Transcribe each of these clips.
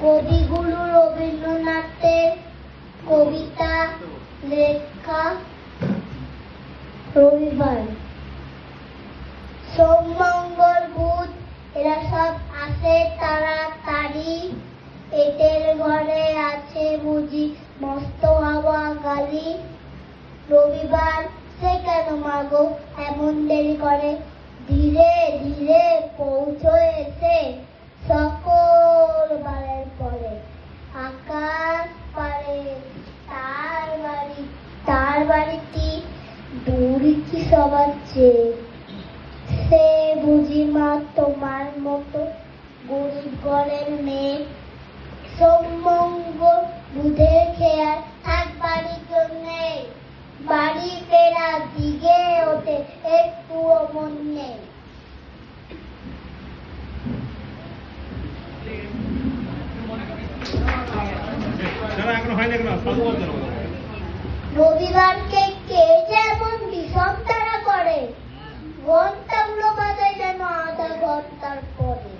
কবিগুরু রবীন্দ্রনাথের কবিতা লেখা রবিবার। সোম মঙ্গল বুধ এরা সব আসে তাড়াতাড়ি, এদের ঘরে আছে বুঝি মস্ত হাওয়া গালি। রবিবার সে কেন মাগো এমন দেরি করে, ধীরে ধীরে পৌঁছয়েছে সকল বারের পরে। আকাশ পারে তার বাড়িটি দূরি কি সবার চেয়ে, সে বুঝি মা তোমার মতো গরিব ঘরের মেয়ে। সোম মঙ্গল বুধের খেয়াল একবারই জন্যে, বাড়ি ফেরার দিকে ওঠে একটুও মন নেই। রবিবারকে কে যেমন বিষম তারা করে, ঘন্টাগুলো বাজায় যেন আধা ঘন্টার পরে।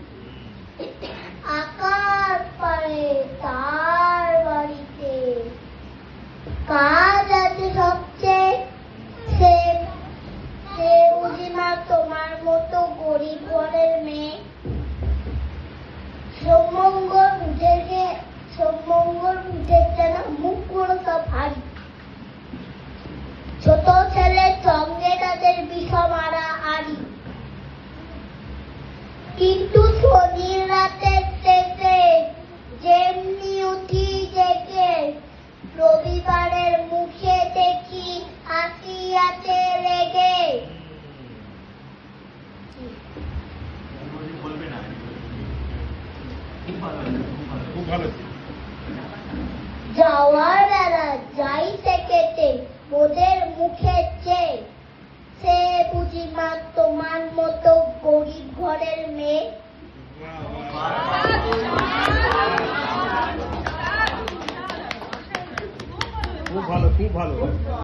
আকাশ পারে তার বাড়িতে কাজ আছে সবচেয়ে, সে বুঝি মা তোমার মতো গরিব ঘরের মেয়ে। সোমমঙ্গল বুঝের যেন মুখগুলো সব হারি, ছোট ছেলের সঙ্গে তাদের বিষম আড়াআড়ি। কিন্তু শনির রাতের শেষে যেমনি উঠি জেগে, রবিবারের মুখে দেখি হাসি আছে লেগে। যাওয়ার বেলা যাইতে কেটে ওদের মুখে চেয়ে, সে বুঝি মা তোমার মতো গরিব ঘরের মেয়ে। খুব ভালো।